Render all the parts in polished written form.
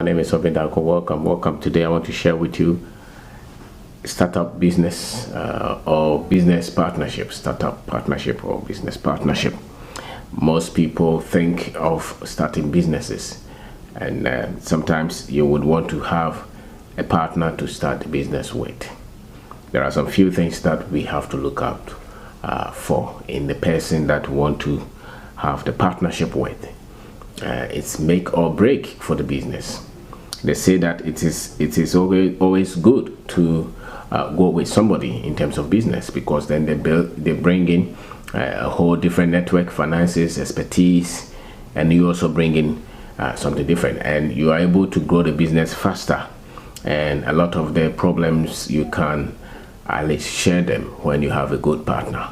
My name is Obindanko. Welcome. Today I want to share with you startup business or business partnership. Startup partnership or business partnership. Most people think of starting businesses, and sometimes you would want to have a partner to start the business with. There are some few things that we have to look out for in the person that we want to have the partnership with. It's make or break for the business. They say that it is always good to go with somebody in terms of business, because then they bring in a whole different network, finances, expertise, and you also bring in something different, and you are able to grow the business faster. And a lot of the problems you can at least share them when you have a good partner.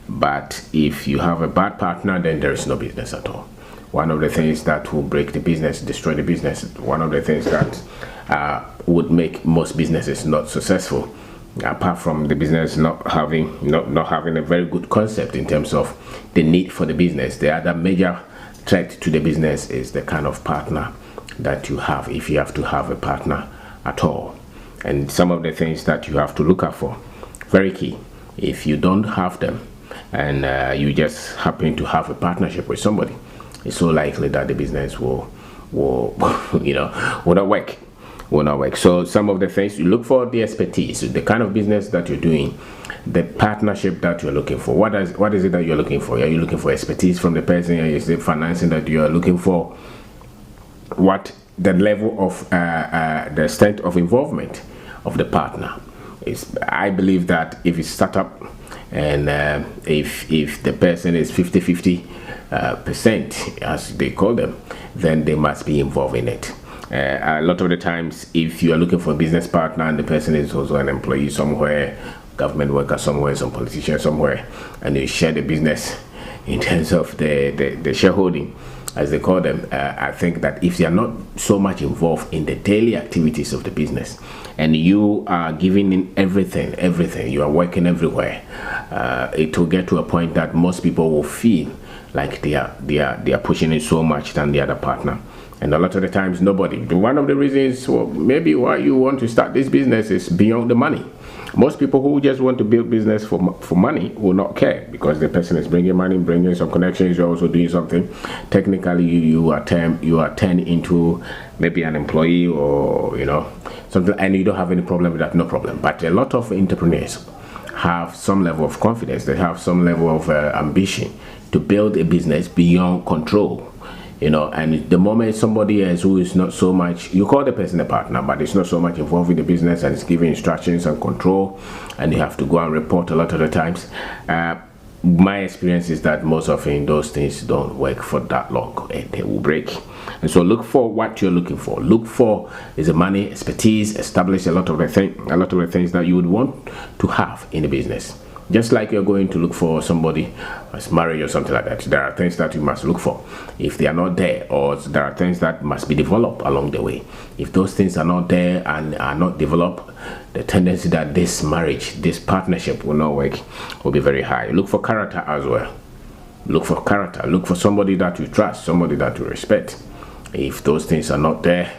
But if you have a bad partner, then there is no business at all. One of the things that will break the business, destroy the business, one of the things that would make most businesses not successful, apart from the business not having a very good concept in terms of the need for the business, the other major threat to the business is the kind of partner that you have, if you have to have a partner at all. And some of the things that you have to look out for, very key. If you don't have them and you just happen to have a partnership with somebody, it's so likely that the business will not work. So some of the things you look for: the expertise, the kind of business that you're doing, the partnership that you're looking for. What is it that you're looking for? Are you looking for expertise from the person? Is it financing that you're looking for? What the level of the extent of involvement of the partner is? I believe that if it's startup and if the person is 50-50 percent, as they call them, then they must be involved in it. A lot of the times, if you are looking for a business partner and the person is also an employee somewhere, government worker somewhere, some politician somewhere, and you share the business in terms of the shareholding, as they call them, I think that if they are not so much involved in the daily activities of the business, and you are giving in everything, you are working everywhere, it will get to a point that most people will feel like they are pushing it so much than the other partner. And a lot of the times, nobody. One of the reasons, maybe why you want to start this business is beyond the money. Most people who just want to build business for money will not care, because the person is bringing money, bringing some connections. You're also doing something. Technically, you are turned into maybe an employee or something, and you don't have any problem with that. No problem. But a lot of entrepreneurs have some level of confidence. They have some level of ambition to build a business beyond control. And the moment somebody else who is not so much, you call the person a partner, but it's not so much involved in the business and it's giving instructions and control, and you have to go and report a lot of the times. My experience is that most often those things don't work for that long, and they will break. And so look for what you're looking for. Look for is the money, expertise, establish a lot of the things that you would want to have in the business. Just like you're going to look for somebody as marriage or something like that, there are things that you must look for. If they are not there, or there are things that must be developed along the way. If those things are not there and are not developed, the tendency that this marriage, this partnership will not work will be very high. Look for character as well. Look for character. Look for somebody that you trust, somebody that you respect. If those things are not there,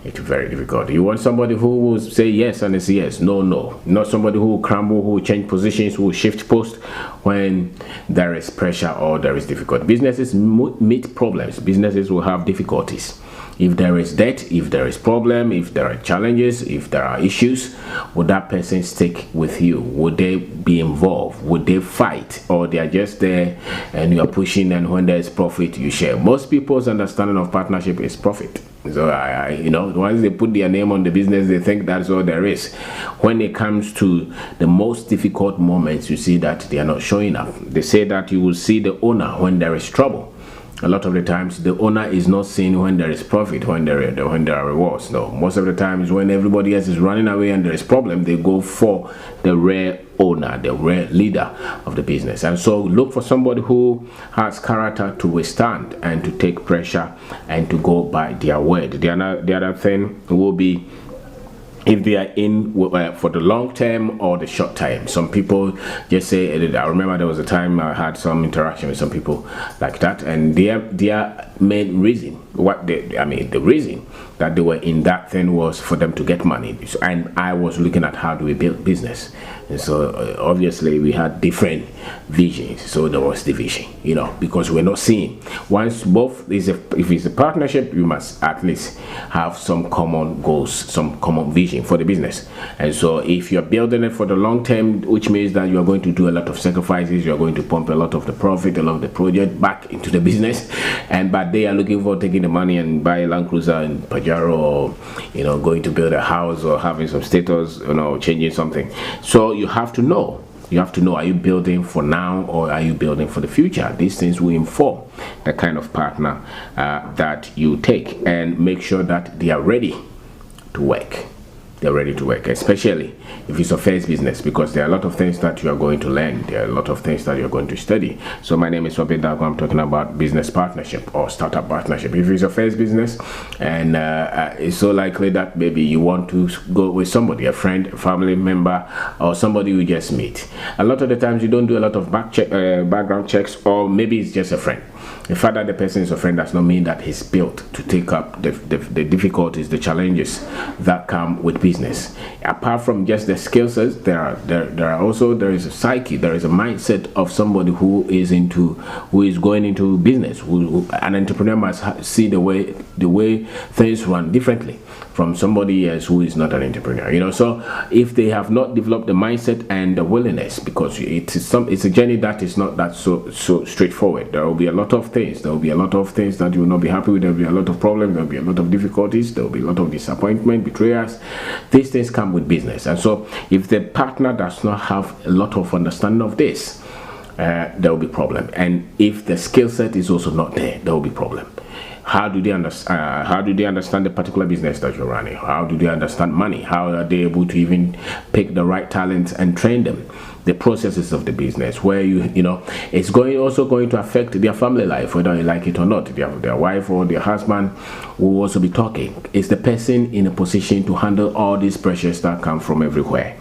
it's very difficult. You want somebody who will say yes and it's yes, no. Not somebody who will crumble, who will change positions, who will shift post when there is pressure or there is difficulty. Businesses meet problems. Businesses will have difficulties. If there is debt, if there is problem, if there are challenges, if there are issues, would that person stick with you? Would they be involved? Would they fight? Or they are just there and you are pushing, and when there is profit, you share? Most people's understanding of partnership is profit. So once they put their name on the business, they think that's all there is. When it comes to the most difficult moments, you see that they are not showing up. They say that you will see the owner when there is trouble. A lot of the times, the owner is not seen when there is profit, when there are rewards. No, most of the times when everybody else is running away and there is problem, they go for the rare owner, the rare leader of the business. And so look for somebody who has character to withstand and to take pressure and to go by their word. The other thing will be if they are in for the long term or the short term. Some people just say, I remember there was a time I had some interaction with some people like that, and their main reason, the reason that they were in that thing was for them to get money. So, and I was looking at how do we build business, and so obviously we had different visions. So there was division, because we're not seeing. Once both if it's a partnership, you must at least have some common goals, some common vision for the business. And so if you're building it for the long term, which means that you're going to do a lot of sacrifices, you're going to pump a lot of the profit, a lot of the project back into the business, but they are looking for taking the money and buy a Land Cruiser and Pajero, or going to build a house or having some status, changing something. So you have to know, are you building for now or are you building for the future? These things will inform the kind of partner that you take, and make sure that they are ready to work. They're ready to work, especially if it's a first business, because there are a lot of things that you are going to learn. There are a lot of things that you're going to study. So my name is Wabe Dago. I'm talking about business partnership or startup partnership. If it's a first business, and it's so likely that maybe you want to go with somebody, a friend, a family member, or somebody you just meet. A lot of the times you don't do a lot of background checks, or maybe it's just a friend. The fact that the person is a friend does not mean that he's built to take up the difficulties, the challenges that come with business. Apart from just the skill sets, there is a psyche, there is a mindset of somebody who is going into business. An entrepreneur must see the way things run differently from somebody else who is not an entrepreneur. So if they have not developed the mindset and the willingness, because it's a journey that is not that so straightforward. There will be a lot of things. There will be a lot of things that you will not be happy with. There will be a lot of problems. There will be a lot of difficulties. There will be a lot of disappointment, betrayals. These things come with business. And so if the partner does not have a lot of understanding of this, there will be problem. And if the skill set is also not there will be problem. How do they understand the particular business that you're running? How do they understand money? How are they able to even pick the right talents and train them? The processes of the business, where it's also going to affect their family life, whether you like it or not. Their wife or their husband will also be talking. Is the person in a position to handle all these pressures that come from everywhere?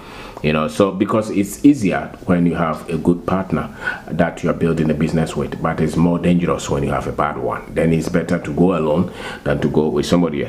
So because it's easier when you have a good partner that you're building a business with, but it's more dangerous when you have a bad one. Then it's better to go alone than to go with somebody else.